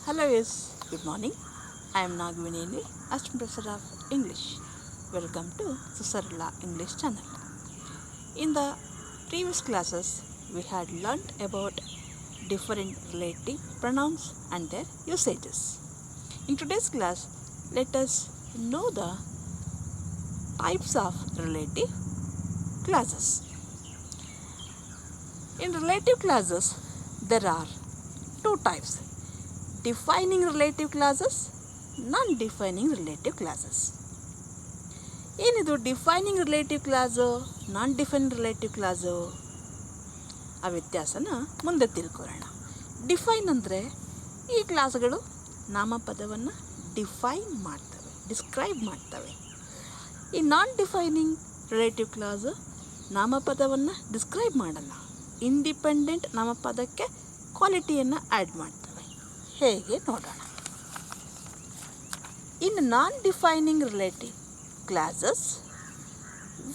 Hello, yes, good morning. I am Nagvineni, Assistant Professor of English. Welcome to Susarla English channel. In the previous classes, we had learnt about different relative pronouns and their usages. In today's class, let us know the types of relative clauses. In relative clauses, there are two types: defining relative clauses, non-defining relative clauses. ಏನಿದು defining relative class, ನಾನ್ defining relative class, ಆ ವ್ಯತ್ಯಾಸನ ಮುಂದೆ ತಿಳ್ಕೊಳ್ಳೋಣ. Define ಅಂದರೆ ಈ ಕ್ಲಾಸ್ಗಳು ನಾಮಪದವನ್ನು define ಮಾಡ್ತವೆ, describe ಮಾಡ್ತವೆ. ಈ ನಾನ್ ಡಿಫೈನಿಂಗ್ ರಿಲೇಟಿವ್ ಕ್ಲಾಸು ನಾಮಪದವನ್ನು ಡಿಸ್ಕ್ರೈಬ್ ಮಾಡಲ್ಲ, ಇಂಡಿಪೆಂಡೆಂಟ್ ನಾಮಪದಕ್ಕೆ ಕ್ವಾಲಿಟಿಯನ್ನು ಆ್ಯಡ್ ಮಾಡ್ತವೆ. ಹೇಗೆ ನೋಡೋಣ. In non defining relative clauses,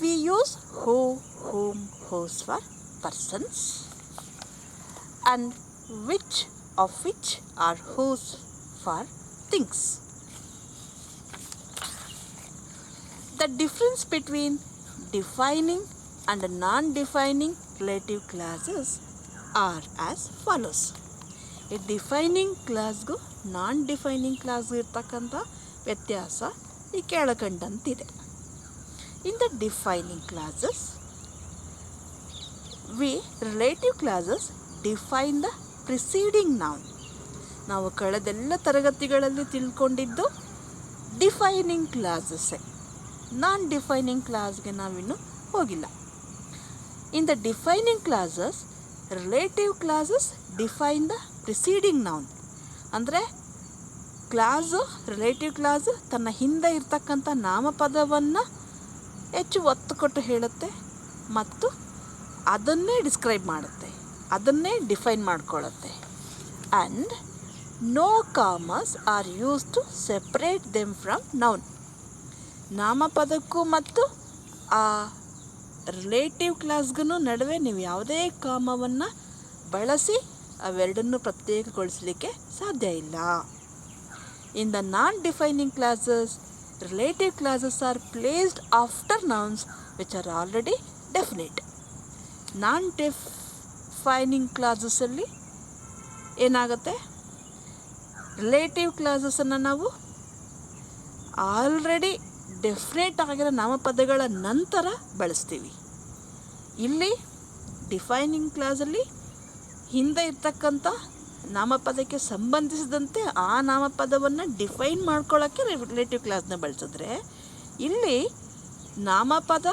we use who, whom, whose for persons, and which of which are whose for things. The difference between defining and non-defining relative clauses are as follows. ಈ defining ಕ್ಲಾಸ್ಗೂ non defining ಕ್ಲಾಸ್ಗೂ ಇರ್ತಕ್ಕಂಥ ವ್ಯತ್ಯಾಸ ಈ ಕೆಳಕಂಡಂತಿದೆ. In the defining clauses, relative clauses define the preceding noun. ನಾವು ಕಳೆದೆಲ್ಲ ತರಗತಿಗಳಲ್ಲಿ ತಿಳ್ಕೊಂಡಿದ್ದು ಡಿಫೈನಿಂಗ್ ಕ್ಲಾಸಸ್ಸೇ. ನಾನ್ ಡಿಫೈನಿಂಗ್ ಕ್ಲಾಸ್ಗೆ ನಾವಿನ್ನೂ ಹೋಗಿಲ್ಲ. ಇನ್ the defining clauses, relative clauses define the preceding noun. ಅಂದರೆ ಕ್ಲಾಸು, ರಿಲೇಟಿವ್ ಕ್ಲಾಸು ತನ್ನ ಹಿಂದೆ ಇರ್ತಕ್ಕಂಥ ನಾಮಪದವನ್ನು ಹೆಚ್ಚು ಒತ್ತು ಕೊಟ್ಟು ಹೇಳುತ್ತೆ ಮತ್ತು ಅದನ್ನೇ ಡಿಸ್ಕ್ರೈಬ್ ಮಾಡುತ್ತೆ, ಅದನ್ನೇ ಡಿಫೈನ್ ಮಾಡಿಕೊಳ್ಳುತ್ತೆ. And no commas are used to separate them from noun. ನಾಮಪದಕ್ಕೂ ಮತ್ತು ಆ ರಿಲೇಟಿವ್ ಕ್ಲಾಸ್ಗೂ ನಡುವೆ ನೀವು ಯಾವುದೇ ಕಾಮವನ್ನು ಬಳಸಿ ಅವೆರಡನ್ನು ಪ್ರತ್ಯೇಕಗೊಳಿಸಲಿಕ್ಕೆ ಸಾಧ್ಯ ಇಲ್ಲ. In the non-defining clauses, relative clauses are placed after nouns which are already definite. Non-defining clausesಲ್ಲಿ ಏನಾಗುತ್ತೆ, ರಿಲೇಟಿವ್ ಕ್ಲಾಸಸನ್ನು ನಾವು ಆಲ್ರೆಡಿ ಡೆಫಿನೇಟ್ ಆಗಿರೋ ನಾಮಪದಗಳ ನಂತರ ಬಳಸ್ತೀವಿ. ಇಲ್ಲಿ ಡಿಫೈನಿಂಗ್ ಕ್ಲಾಸಲ್ಲಿ ಹಿಂದೆ ಇರ್ತಕ್ಕಂಥ ನಾಮಪದಕ್ಕೆ ಸಂಬಂಧಿಸಿದಂತೆ ಆ ನಾಮಪದವನ್ನು ಡಿಫೈನ್ ಮಾಡ್ಕೊಳ್ಳೋಕ್ಕೆ ರಿಲೇಟಿವ್ ಕ್ಲಾಸ್ನ ಬಳಸಿದ್ರೆ, ಇಲ್ಲಿ ನಾಮಪದ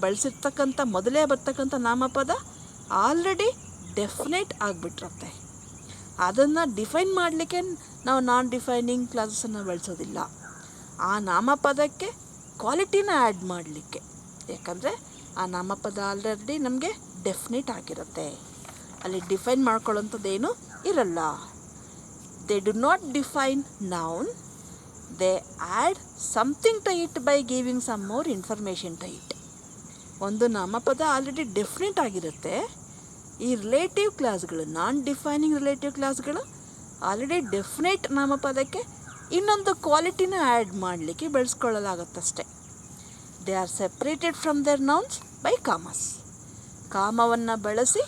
ಬಳಸಿರ್ತಕ್ಕಂಥ ಮೊದಲೇ ಬರ್ತಕ್ಕಂಥ ನಾಮಪದ ಆಲ್ರೆಡಿ ಡೆಫಿನೇಟ್ ಆಗಿಬಿಟ್ಟಿರುತ್ತೆ. ಅದನ್ನು ಡಿಫೈನ್ ಮಾಡಲಿಕ್ಕೆ ನಾವು ನಾನ್ ಡಿಫೈನಿಂಗ್ ಕ್ಲಾಸಸನ್ನು ಬಳಸೋದಿಲ್ಲ, ಆ ನಾಮಪದಕ್ಕೆ ಕ್ವಾಲಿಟಿನ ಆ್ಯಡ್ ಮಾಡಲಿಕ್ಕೆ. ಯಾಕಂದರೆ ಆ ನಾಮಪದ ಆಲ್ರೆಡಿ ನಮಗೆ ಡೆಫಿನೇಟ್ ಆಗಿರುತ್ತೆ, ಅಲ್ಲಿ ಡಿಫೈನ್ ಮಾಡ್ಕೊಳ್ಳೋಂಥದ್ದೇನು ಇರಲ್ಲ. They do not define noun, they add something to it by giving some more information to it. ಒಂದು ನಾಮಪದ ಆಲ್ರೆಡಿ ಡೆಫಿನೇಟ್ ಆಗಿರುತ್ತೆ. ಈ ರಿಲೇಟಿವ್ ಕ್ಲಾಸ್ಗಳು, ನಾನ್ ಡಿಫೈನಿಂಗ್ ರಿಲೇಟಿವ್ ಕ್ಲಾಸ್ಗಳು ಆಲ್ರೆಡಿ ಡೆಫಿನೇಟ್ ನಾಮಪದಕ್ಕೆ ಇನ್ನೊಂದು ಕ್ವಾಲಿಟಿನ ಆ್ಯಡ್ ಮಾಡಲಿಕ್ಕೆ ಬಳಸ್ಕೊಳ್ಳಲಾಗುತ್ತಷ್ಟೆ. They are separated from their nouns by commas. ಕಾಮವನ್ನು ಬಳಸಿ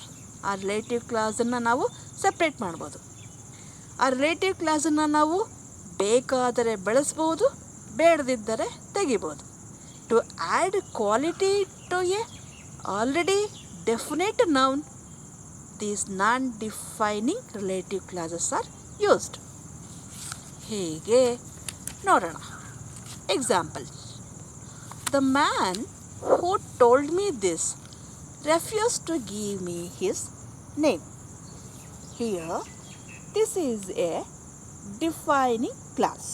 ಆ ರಿಲೇಟಿವ್ ಕ್ಲಾಸನ್ನು ನಾವು ಸಪ್ರೇಟ್ ಮಾಡ್ಬೋದು. ಆ ರಿಲೇಟಿವ್ ಕ್ಲಾಸನ್ನು ನಾವು ಬೇಕಾದರೆ ಬಳಸ್ಬೋದು, ಬೇಡದಿದ್ದರೆ ತೆಗಿಬೋದು. To add quality to a already definite noun, these non defining relative clauses are used. ಹೀಗೆ ನೋಡೋಣ. Example: the man who told me this refused to give me his name. Here, this is a defining clause.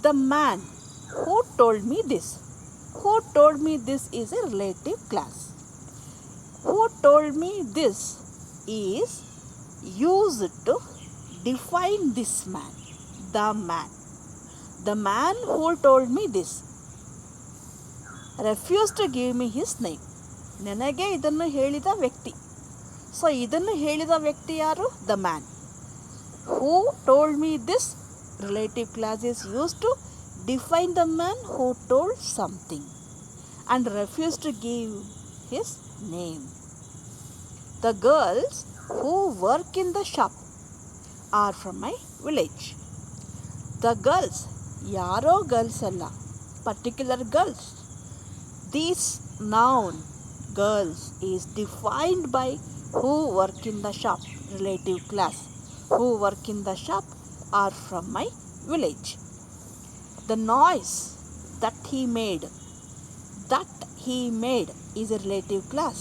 The man who told me this. Who told me this is a relative clause. Who told me this is used to define this man. The man. The man who told me this refused to give me his name. ನನಗೆ ಇದನ್ನು ಹೇಳಿದ ವ್ಯಕ್ತಿ. So ಇದನ್ನು ಹೇಳಿದ ವ್ಯಕ್ತಿ ಯಾರು? The man. who told me this relative clause is used to define the man who told something and refused to give his name. The girls who work in the shop are from my village. The girls, yaro girls alla, particular girls. This noun girls is defined by who work in the shop, relative class. Who work in the shop are from my village. The noise that he made is a relative class.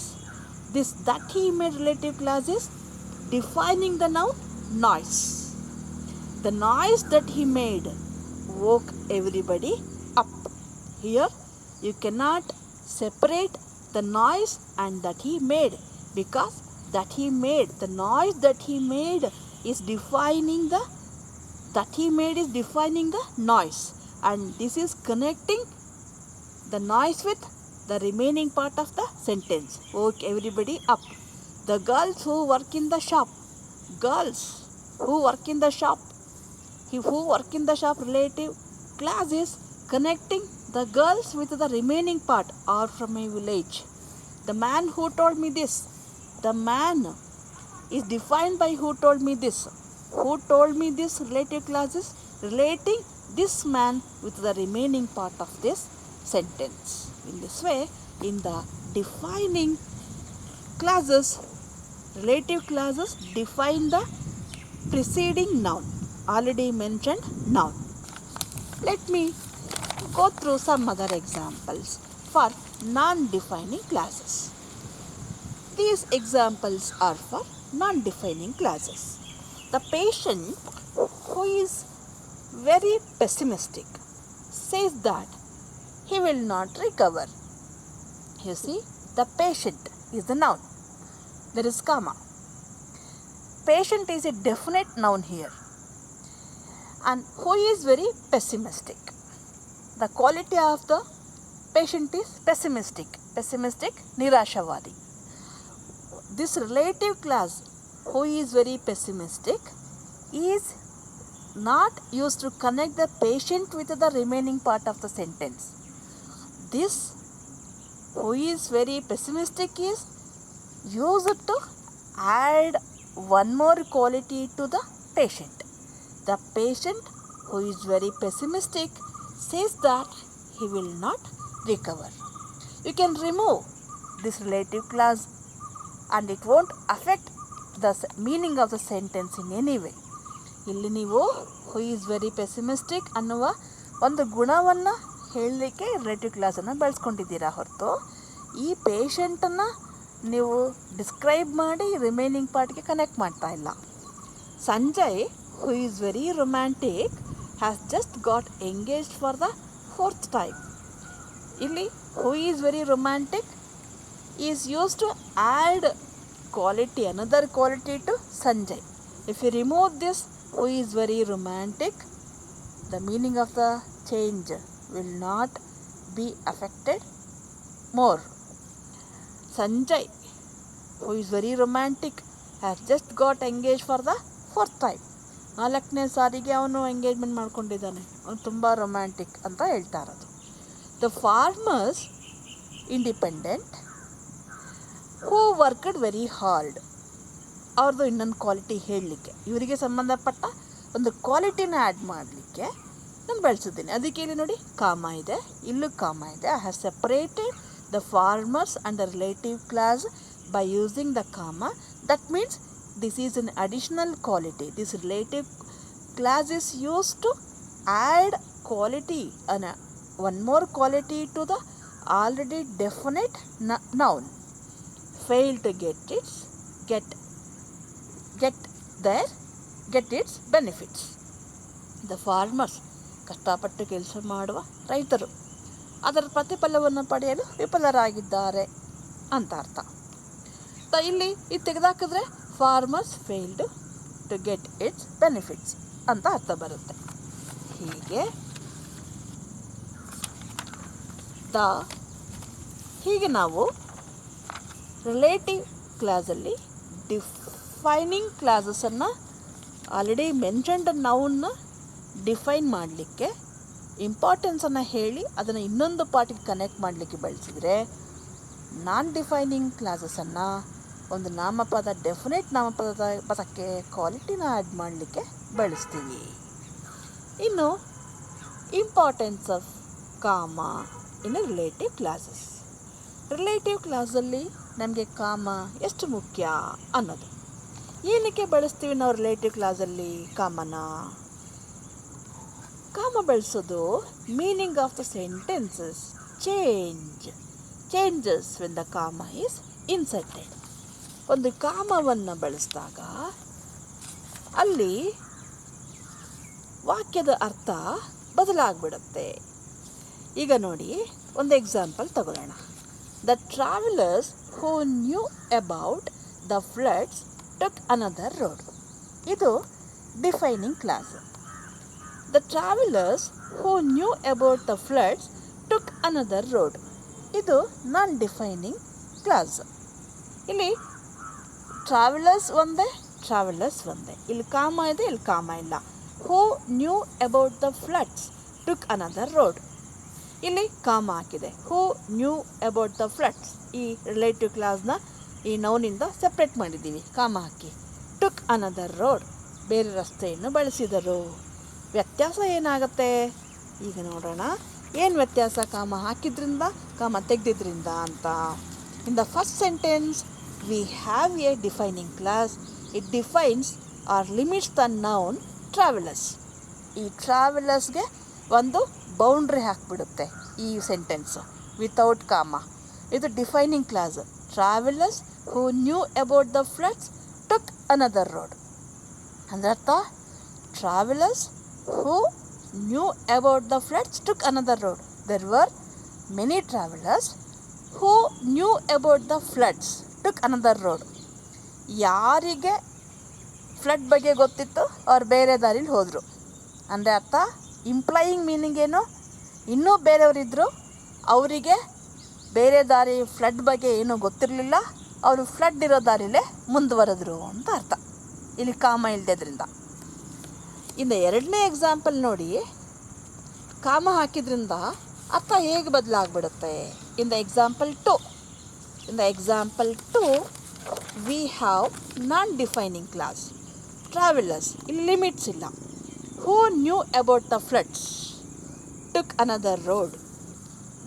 This that he made relative class is defining the noun noise. The noise that he made woke everybody up. Here you cannot separate the noise and that he made, because the noise that he made is defining the noise, and this is connecting the noise with the remaining part of the sentence. Woke everybody up. The girls who work in the shop. Girls who work in the shop. Who work in the shop relative class is connecting the girls with the remaining part are from my village. The man who told me this. The man is defined by who told me this. Who told me this relative clause is relating this man with the remaining part of this sentence. In this way, in the defining clauses, relative clauses define the preceding noun, already mentioned noun. Let me go through some other examples for non-defining clauses. These examples are for non-defining clauses. The patient who is very pessimistic says that he will not recover. You see, the patient is the noun. There is comma. Patient is a definite noun here. And who is very pessimistic. The quality of the patient is pessimistic. Pessimistic, nirashavadi. This relative clause, who is very pessimistic, is not used to connect the patient with the remaining part of the sentence. This who is very pessimistic is used to add one more quality to the patient. The patient who is very pessimistic says that he will not recover. You can remove this relative clause and it won't affect the meaning of the sentence in any way. ಇಲ್ಲಿ ನೀವು who is very pessimistic ಅನ್ನುವ ಒಂದು ಗುಣವನ್ನು ಹೇಳಲಿಕ್ಕೆ relative ಕ್ಲಾಸನ್ನು ಬಳಸ್ಕೊಂಡಿದ್ದೀರಾ ಹೊರತು ಈ ಪೇಷಂಟನ್ನು ನೀವು describe ಮಾಡಿ ರಿಮೈನಿಂಗ್ ಪಾರ್ಟ್ಗೆ ಕನೆಕ್ಟ್ ಮಾಡ್ತಾ ಇಲ್ಲ. Sanjay who is very romantic has just got engaged for the 4th time. ಇಲ್ಲಿ who is very romantic is used to add quality, another quality to Sanjay. If you remove this who is very romantic, the meaning of the change will not be affected more. Sanjay who is very romantic has just got engaged for the 4th time. 4ನೇ ಸಾರಿಗೆ ಅವನು engagement ಮಾಡ್ಕೊಂಡಿದ್ದಾನೆ, ಅವನು ತುಂಬ romantic ಅಂತ ಹೇಳ್ತಾ ಇರೋದು. The farmers independent who worked very hard. ಅವ್ರದ್ದು ಇನ್ನೊಂದು ಕ್ವಾಲಿಟಿ ಹೇಳಲಿಕ್ಕೆ, ಇವರಿಗೆ ಸಂಬಂಧಪಟ್ಟ ಒಂದು ಕ್ವಾಲಿಟಿನ ಆ್ಯಡ್ ಮಾಡಲಿಕ್ಕೆ ನಾನು ಬಳಸಿದ್ದೀನಿ. ಅದಕ್ಕೆ ಇಲ್ಲಿ ನೋಡಿ ಕಾಮ ಇದೆ, ಇಲ್ಲೂ ಕಾಮ ಇದೆ. I have separated the farmers and the relative class by using the comma. That means this is an additional quality. This relative clause is used to add quality, one more quality to the already definite noun. Fail to get its benefits. The farmers, ಕಷ್ಟಪಟ್ಟು ಕೆಲಸ ಮಾಡುವ ರೈತರು ಅದರ ಪ್ರತಿಫಲವನ್ನು ಪಡೆಯಲು ವಿಫಲರಾಗಿದ್ದಾರೆ ಅಂತ ಅರ್ಥ. ಇಲ್ಲಿ ಇದು ತೆಗೆದಾಕಿದ್ರೆ farmers failed to get its benefits ಅಂತ ಅರ್ಥ ಬರುತ್ತೆ. ಹೀಗೆ ನಾವು ರಿಲೇಟಿವ್ ಕ್ಲಾಸಲ್ಲಿ ಡಿಫೈನಿಂಗ್ ಕ್ಲಾಸಸನ್ನು ಆಲ್ರೆಡಿ ಮೆನ್ಷನ್ಡ್ ನೌನ್ನ ಡಿಫೈನ್ ಮಾಡಲಿಕ್ಕೆ ಇಂಪಾರ್ಟೆನ್ಸನ್ನು ಹೇಳಿ ಅದನ್ನು ಇನ್ನೊಂದು ಪಾರ್ಟಿಗೆ ಕನೆಕ್ಟ್ ಮಾಡಲಿಕ್ಕೆ ಬಳಸಿದರೆ, ನಾನ್ ಡಿಫೈನಿಂಗ್ ಕ್ಲಾಸಸನ್ನು ಒಂದು ನಾಮಪದ ಡೆಫಿನೆಟ್ ನಾಮಪದದ ಪದಕ್ಕೆ ಕ್ವಾಲಿಟಿನ ಆ್ಯಡ್ ಮಾಡಲಿಕ್ಕೆ ಬಳಸ್ತೀವಿ. ಇನ್ನು ಇಂಪಾರ್ಟೆನ್ಸ್ ಆಫ್ ಕಾಮ ಇನ್ ರಿಲೇಟಿವ್ ಕ್ಲಾಸಸ್. ರಿಲೇಟಿವ್ ಕ್ಲಾಸಲ್ಲಿ ನಮಗೆ ಕಾಮ ಎಷ್ಟು ಮುಖ್ಯ ಅನ್ನೋದು. ಏನಕ್ಕೆ ಬಳಸ್ತೀವಿ ನಾವು ರಿಲೇಟಿವ್ ಕ್ಲಾಸಲ್ಲಿ ಕಾಮನ? ಕಾಮ ಬಳಸೋದು meaning of the sentences changes when the ಕಾಮ ಈಸ್ ಇನ್ಸರ್ಟೆಡ್. ಒಂದು ಕಾಮವನ್ನು ಬಳಸಿದಾಗ ಅಲ್ಲಿ ವಾಕ್ಯದ ಅರ್ಥ ಬದಲಾಗ್ಬಿಡುತ್ತೆ. ಈಗ ನೋಡಿ, ಒಂದು ಎಕ್ಸಾಂಪಲ್ ತಗೊಳ್ಳೋಣ. The travellers who knew about the floods took another road. ಇದು defining clause. The travellers who knew about the floods took another road. ಇದು ನಾನ್ ಡಿಫೈನಿಂಗ್ ಕ್ಲಾಸ್. ಇಲ್ಲಿ ಟ್ರಾವೆಲರ್ಸ್ ಒಂದೇ, ಇಲ್ಲಿ ಕಾಮ ಇದೆ, ಇಲ್ಲಿ ಕಾಮ ಇಲ್ಲ. Who knew about the floods took another road. ಇಲ್ಲಿ comma ಹಾಕಿದೆ. Who knew about the floods. ಈ ರಿಲೇಟಿವ್ ಕ್ಲಾಸ್ನ ಈ ನೌನಿಂದ ಸಪ್ರೇಟ್ ಮಾಡಿದ್ದೀವಿ ಕಾಮ ಹಾಕಿ. ಟುಕ್ ಅನದರ್ ರೋಡ್, ಬೇರೆ ರಸ್ತೆಯನ್ನು ಬಳಸಿದರು. ವ್ಯತ್ಯಾಸ ಏನಾಗುತ್ತೆ ಈಗ ನೋಡೋಣ. ಏನು ವ್ಯತ್ಯಾಸ ಕಾಮ ಹಾಕಿದ್ರಿಂದ ಕಾಮ ತೆಗೆದಿದ್ರಿಂದ ಅಂತ? In the first sentence V have A defining clause. It defines are limits the noun travellers. ಈ ಟ್ರಾವೆಲರ್ಸ್ಗೆ ಒಂದು ಬೌಂಡ್ರಿ ಹಾಕಿಬಿಡುತ್ತೆ ಈ ಸೆಂಟೆನ್ಸು ವಿತೌಟ್ ಕಾಮ. ಇದು defining clause. Travellers who knew about the floods took another road. ಅಂದರೆ ಅರ್ಥ, travellers who knew about the floods took another road. There were many travellers who knew about the floods took another road. ಯಾರಿಗೆ flood ಬಗ್ಗೆ ಗೊತ್ತಿತ್ತು ಅವ್ರು ಬೇರೆ ದಾರಿಲಿ ಹೋದರು. ಅಂದರೆ ಅರ್ಥ, ಇಂಪ್ಲಾಯಿಂಗ್ ಮೀನಿಂಗ್ ಏನು, ಇನ್ನೂ ಬೇರೆಯವರಿದ್ದರು, ಅವರಿಗೆ ಬೇರೆ ದಾರಿ ಫ್ಲಡ್ ಬಗ್ಗೆ ಏನೂ ಗೊತ್ತಿರಲಿಲ್ಲ, ಅವರು ಫ್ಲಡ್ ಇರೋ ದಾರಿಲೇ ಮುಂದುವರೆದ್ರು ಅಂತ ಅರ್ಥ ಇಲ್ಲಿ ಕಾಮ ಇಲ್ಲದ್ರಿಂದ. ಇನ್ನು ಎರಡನೇ ಎಕ್ಸಾಂಪಲ್ ನೋಡಿ, ಕಾಮ ಹಾಕಿದ್ರಿಂದ ಅರ್ಥ ಹೇಗೆ ಬದಲಾಗ್ಬಿಡುತ್ತೆ. In the example two we have non defining clause. Travellers, ಇಲ್ಲಿ ಲಿಮಿಟ್ಸ್ ಇಲ್ಲ. Who knew about the floods took another road.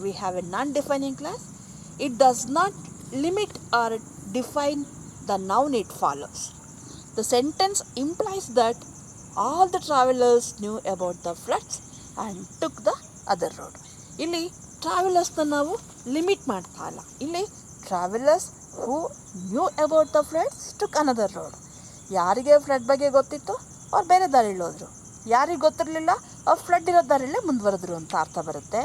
We have a non defining clause. It does not limit or define the noun it follows. The sentence implies that all the travelers knew about the floods and took the other road. ಇಲ್ಲಿ ಟ್ರಾವೆಲರ್ಸ್ನ ನಾವು limit ಮಾಡ್ತಾ ಇಲ್ಲ. ಇಲ್ಲಿ travellers who knew about the floods took another road. ಯಾರಿಗೆ flood ಬಗ್ಗೆ ಗೊತ್ತಿತ್ತು ಅವ್ರು ಬೇರೆ ದಾರಿಲಿ ಹೋದರು, ಯಾರಿಗೆ ಗೊತ್ತಿರಲಿಲ್ಲ ಅವ್ರು ಫ್ಲಡ್ ಇರೋ ದಾರಿಲೇ ಮುಂದುವರೆದ್ರು ಅಂತ ಅರ್ಥ ಬರುತ್ತೆ.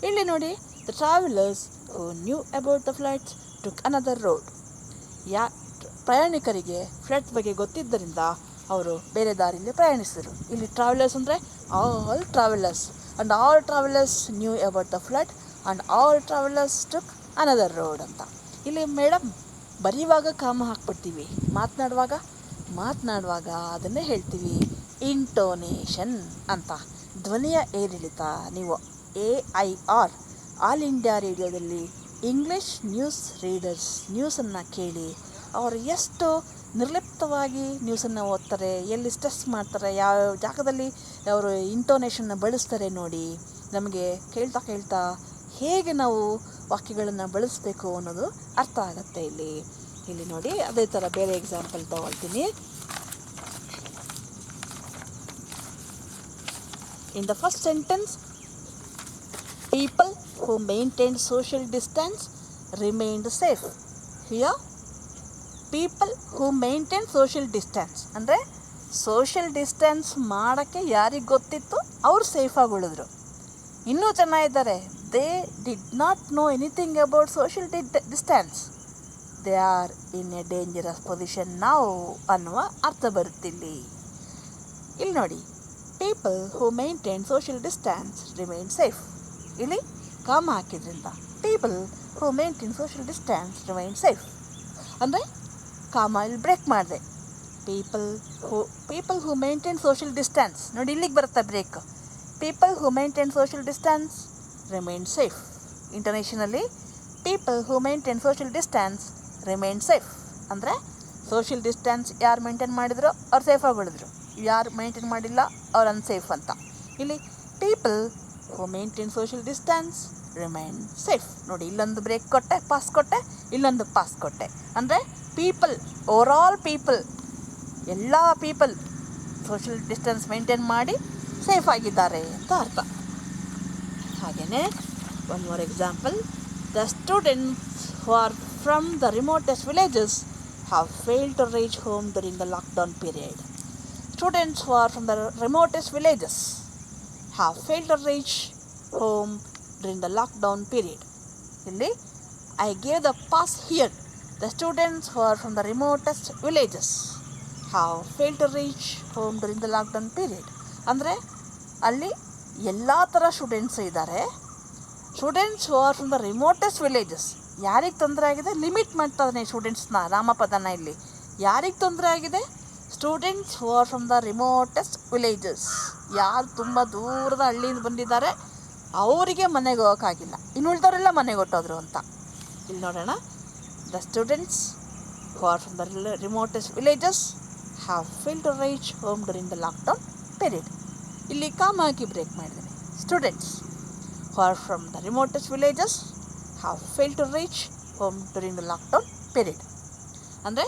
ಇಲ್ಲಿ ನೋಡಿ, the travellers who knew about the floods took another road. ಪ್ರಯಾಣಿಕರಿಗೆ ಫ್ಲಡ್ ಬಗ್ಗೆ ಗೊತ್ತಿದ್ದರಿಂದ ಅವರು ಬೇರೆ ದಾರಿಯಲ್ಲಿ ಪ್ರಯಾಣಿಸಿದರು. ಇಲ್ಲಿ ಟ್ರಾವೆಲರ್ಸ್ ಅಂದರೆ all travellers, and all travellers new about the flood and all travellers took another road ಅಂತ. ಇಲ್ಲಿ ಮೇಡಮ್ ಬರೆಯುವಾಗ ಕಾಮ ಹಾಕ್ಬಿಡ್ತೀವಿ, ಮಾತನಾಡುವಾಗ ಅದನ್ನೇ ಹೇಳ್ತೀವಿ ಇಂಟೋನೇಷನ್ ಅಂತ. ಧ್ವನಿಯ ಏರಿಳಿತ. ನೀವು AIR ಆಲ್ ಇಂಡಿಯಾ ರೇಡಿಯೋದಲ್ಲಿ ಇಂಗ್ಲೀಷ್ ನ್ಯೂಸ್ ರೀಡರ್ಸ್ ನ್ಯೂಸನ್ನು ಕೇಳಿ ಅವರು ಎಷ್ಟು ನಿರ್ಲಿಪ್ತವಾಗಿ ನ್ಯೂಸನ್ನು ಓದ್ತಾರೆ, ಎಲ್ಲಿ ಸ್ಟ್ರೆಸ್ ಮಾಡ್ತಾರೆ, ಯಾವ ಜಾಗದಲ್ಲಿ ಅವರು ಇಂಟೋನೇಷನ್ನ ಬಳಸ್ತಾರೆ ನೋಡಿ. ನಮಗೆ ಕೇಳ್ತಾ ಹೇಗೆ ನಾವು ವಾಕ್ಯಗಳನ್ನು ಬಳಸಬೇಕು ಅನ್ನೋದು ಅರ್ಥ ಆಗುತ್ತೆ ಇಲ್ಲಿ ನೋಡಿ. ಅದೇ ಥರ ಬೇರೆ ಎಕ್ಸಾಂಪಲ್ ತಗೊಳ್ತೀನಿ. In the first sentence, people who maintain social distance remained safe. Here people who maintain social distance ಅಂದರೆ ಸೋಷಿಯಲ್ ಡಿಸ್ಟೆನ್ಸ್ ಮಾಡೋಕ್ಕೆ ಯಾರಿಗೆ ಗೊತ್ತಿತ್ತು ಅವ್ರು ಸೇಫಾಗಿ ಉಳಿದ್ರು. ಇನ್ನೂ ಚೆನ್ನಾಗಿದ್ದಾರೆ, they did not know anything about social distance, they are in a dangerous position ನಾವು ಅನ್ನುವ ಅರ್ಥ ಬರುತ್ತಿಲ್ಲಿ. ಇಲ್ಲಿ ನೋಡಿ, people who maintain social distance remain safe. ಇಲ್ಲಿ ಕಾಮ ಹಾಕಿದ್ರಿಂದ people who maintain social distance remain safe ಅಂದರೆ ಕಾಮ ಇಲ್ಲಿ ಬ್ರೇಕ್ ಮಾಡಿದೆ. People who maintain social distance. ನೋಡಿ ಇಲ್ಲಿಗೆ ಬರುತ್ತೆ break. People who maintain social distance remain safe. ಇಂಟರ್ನೇಷನಲ್ಲಿ people who maintain social distance remain safe ಅಂದರೆ ಸೋಷಿಯಲ್ ಡಿಸ್ಟೆನ್ಸ್ ಯಾರು ಮೇಂಟೈನ್ ಮಾಡಿದ್ರು ಅವ್ರು ಸೇಫಾಗಿ ಉಳಿದ್ರು, ಯಾರು ಮೇಂಟೈನ್ ಮಾಡಿಲ್ಲ ಅವ್ರು ಅನ್ಸೇಫ್ ಅಂತ. ಇಲ್ಲಿ people who maintain social distance remain safe. ನೋಡಿ ಇಲ್ಲೊಂದು ಬ್ರೇಕ್ ಕೊಟ್ಟೆ, ಪಾಸ್ ಕೊಟ್ಟೆ, ಇಲ್ಲೊಂದು ಪಾಸ್ ಕೊಟ್ಟೆ. ಅಂದರೆ ಪೀಪಲ್, ಓವರಾಲ್ ಪೀಪಲ್, ಎಲ್ಲ ಪೀಪಲ್ ಸೋಷಿಯಲ್ ಡಿಸ್ಟೆನ್ಸ್ ಮೇಂಟೈನ್ ಮಾಡಿ ಸೇಫ್ ಆಗಿದ್ದಾರೆ ಅಂತ ಅರ್ಥ. ಹಾಗೆಯೇ one more example. The students who are from the remotest villages have failed to reach home during the lockdown period. Students who are from the remotest villages have failed to reach home during the lockdown period. Illi I gave the pass here. The students who are from the remotest villages have failed to reach home during the lockdown period. ಅಂದರೆ ಅಲ್ಲಿ ಎಲ್ಲ ಥರ students ಇದ್ದಾರೆ. Students who are from the remotest villages, ಯಾರಿಗೆ ತೊಂದರೆ ಆಗಿದೆ limit ಮಾಡ್ತಾನೆ ಸ್ಟೂಡೆಂಟ್ಸ್ನ, ನಾಮಪದನ ಇಲ್ಲಿ. ಯಾರಿಗೆ ತೊಂದರೆ ಆಗಿದೆ? Students who are from the remotest villages, ಯಾರು ತುಂಬ ದೂರದ ಹಳ್ಳಿಯಿಂದ ಬಂದಿದ್ದಾರೆ ಅವರಿಗೆ ಮನೆಗೆ ಹೋಗೋಕ್ಕಾಗಿಲ್ಲ, ಇನ್ನು ಉಳಿದವರೆಲ್ಲ ಮನೆಗೆ ಹೊಟ್ಟೋದ್ರು ಅಂತ. ಇಲ್ಲಿ ನೋಡೋಣ. The students who are from the remotest villages have failed to reach home during the lockdown period. ಇಲ್ಲಿ ಕಾಮ ಹಾಕಿ ಬ್ರೇಕ್ ಮಾಡಿದ್ದೀನಿ. Students who are from the remotest villages have failed to reach home during the lockdown period. ಅಂದರೆ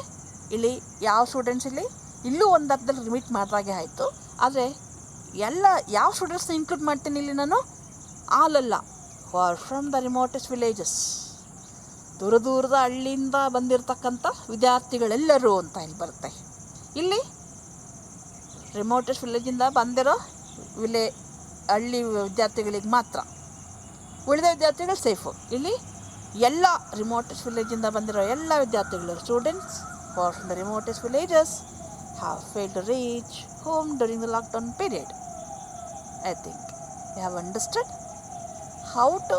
ಇಲ್ಲಿ ಯಾವ students ಇಲ್ಲೂ ಒಂದು ಅರ್ಥದಲ್ಲಿ ಲಿಮಿಟ್ ಮಾಡಿದಾಗೆ ಆಯಿತು. ಆದರೆ ಎಲ್ಲ ಯಾವ ಸ್ಟೂಡೆಂಟ್ಸ್ನ ಇನ್ಕ್ಲೂಡ್ ಮಾಡ್ತೀನಿ ಇಲ್ಲಿ ನಾನು? ಆಲಲ್ಲ, who are from the remotest villages, ದೂರದ ಹಳ್ಳಿಯಿಂದ ಬಂದಿರತಕ್ಕಂಥ ವಿದ್ಯಾರ್ಥಿಗಳೆಲ್ಲರೂ ಅಂತ ಇಲ್ಲಿ ಬರುತ್ತೆ. ಇಲ್ಲಿ ರಿಮೋಟೆಸ್ಟ್ ವಿಲೇಜಿಂದ ಬಂದಿರೋ ಹಳ್ಳಿ ವಿದ್ಯಾರ್ಥಿಗಳಿಗೆ ಮಾತ್ರ, ಉಳಿದ ವಿದ್ಯಾರ್ಥಿಗಳು ಸೇಫು. ಇಲ್ಲಿ ಎಲ್ಲ ರಿಮೋಟೆಸ್ಟ್ ವಿಲೇಜಿಂದ ಬಂದಿರೋ ಎಲ್ಲ ವಿದ್ಯಾರ್ಥಿಗಳು, students who are from the remotest villages have failed to reach home during the lockdown period. I think you have understood how to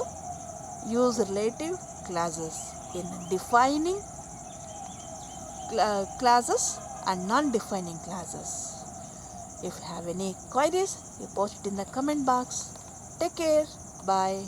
use relative clauses in defining classes and non-defining classes. If you have any queries, you post it in the comment box. Take care. Bye.